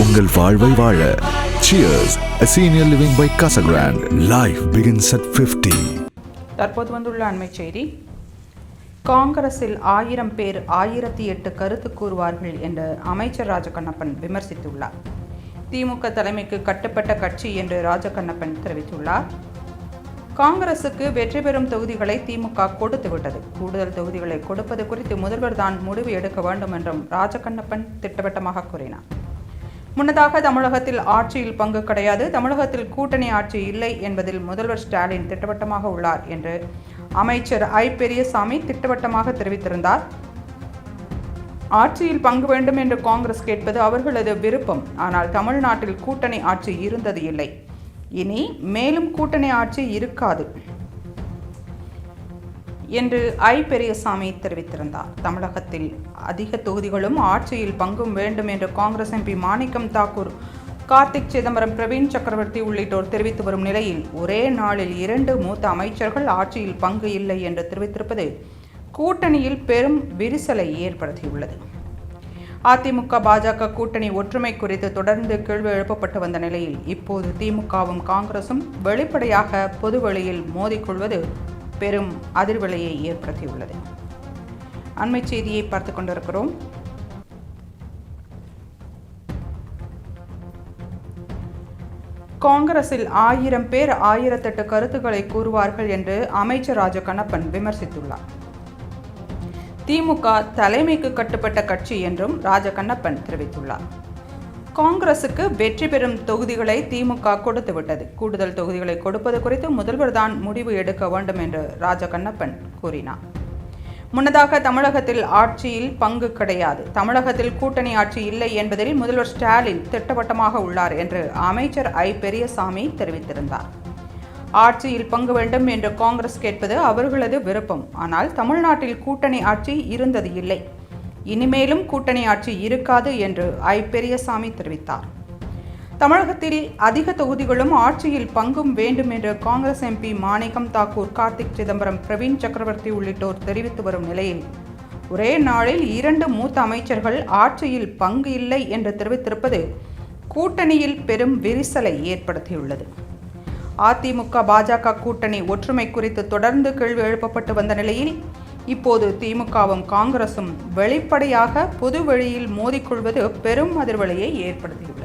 உங்கள் வாழ்வை வாழ. Cheers, a senior living by Casa Grande. Life begins at 50. தற்போது வந்துள்ள அண்மை செய்தி. காங்கிரஸில் 1000 பேர் 1008 கருத்து கூறுவார்கள் என்று அமைச்சர் ராஜகண்ணப்பன் விமர்சித்துள்ளார். திமுக தலைமைக்கு கட்டுப்பட்ட கட்சி என்று ராஜகண்ணப்பன் தெரிவித்துள்ளார். காங்கிரசுக்கு வெற்றி பெறும் தொகுதிகளை திமுக கொடுத்துவிட்டது. கூடுதல் தொகுதிகளை கொடுப்பது குறித்து முதல்வர் தான் முடிவு எடுக்க வேண்டும் என்றும் ராஜகண்ணப்பன் திட்டவட்டமாக கூறினார். முன்னதாக தமிழகத்தில் ஆட்சியில் பங்கு கிடையாது, தமிழகத்தில் கூட்டணி ஆட்சி இல்லை என்பதில் முதல்வர் ஸ்டாலின் திட்டவட்டமாக உள்ளார் என்று அமைச்சர் ஐ. பெரியசாமி திட்டவட்டமாக தெரிவித்திருந்தார். ஆட்சியில் பங்கு வேண்டும் என்று காங்கிரஸ் கேட்பது அவர்களது விருப்பம். ஆனால் தமிழ்நாட்டில் கூட்டணி ஆட்சி இருந்தது இல்லை, இனி மேலும் கூட்டணி ஆட்சி இருக்காது என்று ஐ. பெரியசாமி தெரிவித்திருந்தார். தமிழகத்தில் அதிக தொகுதிகளும் ஆட்சியில் பங்கும் வேண்டும் என்று காங்கிரஸ் எம்பி மாணிக்கம் தாக்கூர், கார்த்திக் சிதம்பரம், பிரவீன் சக்கரவர்த்தி உள்ளிட்டோர் தெரிவித்து வரும் நிலையில் ஒரே நாளில் 2 மூத்த அமைச்சர்கள் ஆட்சியில் பங்கு இல்லை என்று தெரிவித்திருப்பது கூட்டணியில் பெரும் விரிசலை ஏற்படுத்தியுள்ளது. அதிமுக பாஜக கூட்டணி ஒற்றுமை குறித்து தொடர்ந்து கேள்வி எழுப்பப்பட்டு வந்த நிலையில் இப்போது திமுகவும் காங்கிரசும் வெளிப்படையாக பொதுவெளியில் மோதிக்கொள்வது பெரும் அதிர்வலையை ஏற்படுத்தியுள்ளது. அண்மை செய்தியை பார்த்துக் கொண்டிருக்கிறோம். காங்கிரஸில் 1000 பேர் 1008 கருத்துக்களை கூறுவார்கள் என்று அமைச்சர் ராஜகண்ணப்பன் விமர்சித்துள்ளார். திமுக தலைமைக்கு கட்டுப்பட்ட கட்சி என்றும் ராஜகண்ணப்பன் தெரிவித்துள்ளார். காங்கிரசுக்கு வெற்றி பெறும் தொகுதிகளை திமுக கொடுத்துவிட்டது. கூடுதல் தொகுதிகளை கொடுப்பது குறித்து முதல்வர் தான் முடிவு எடுக்க வேண்டும் என்று ராஜகண்ணப்பன் கூறினார். முன்னதாக தமிழகத்தில் ஆட்சியில் பங்கு கிடையாது, தமிழகத்தில் கூட்டணி ஆட்சி இல்லை என்பதில் முதல்வர் ஸ்டாலின் திட்டவட்டமாக உள்ளார் என்று அமைச்சர் ஐ. பெரியசாமி தெரிவித்திருந்தார். ஆட்சியில் பங்கு வேண்டும் என்று காங்கிரஸ் கேட்பது அவர்களது விருப்பம். ஆனால் தமிழ்நாட்டில் கூட்டணி ஆட்சி இருந்தது இல்லை, இனிமேலும் கூட்டணி ஆட்சி இருக்காது என்று ஐ. பெரியசாமி தெரிவித்தார். தமிழகத்தில் அதிக தொகுதிகளும் ஆட்சியில் பங்கும் வேண்டும் என்று காங்கிரஸ் எம்பி மாணிக்கம் தாக்கூர், கார்த்திக் சிதம்பரம், பிரவீன் சக்கரவர்த்தி உள்ளிட்டோர் தெரிவித்து வரும் நிலையில் ஒரே நாளில் 2 மூத்த அமைச்சர்கள் ஆட்சியில் பங்கு இல்லை என்று தெரிவித்திருப்பது கூட்டணியில் பெரும் விரிசலை ஏற்படுத்தியுள்ளது. அதிமுக பாஜக கூட்டணி ஒற்றுமை குறித்து தொடர்ந்து கேள்வி எழுப்பப்பட்டு வந்த நிலையில் இப்போது திமுகவும் காங்கிரசும் வெளிப்படையாக பொதுவெளியில் மோதிக்கொள்வது பெரும் அதிர்வலையை ஏற்படுத்தியுள்ளது.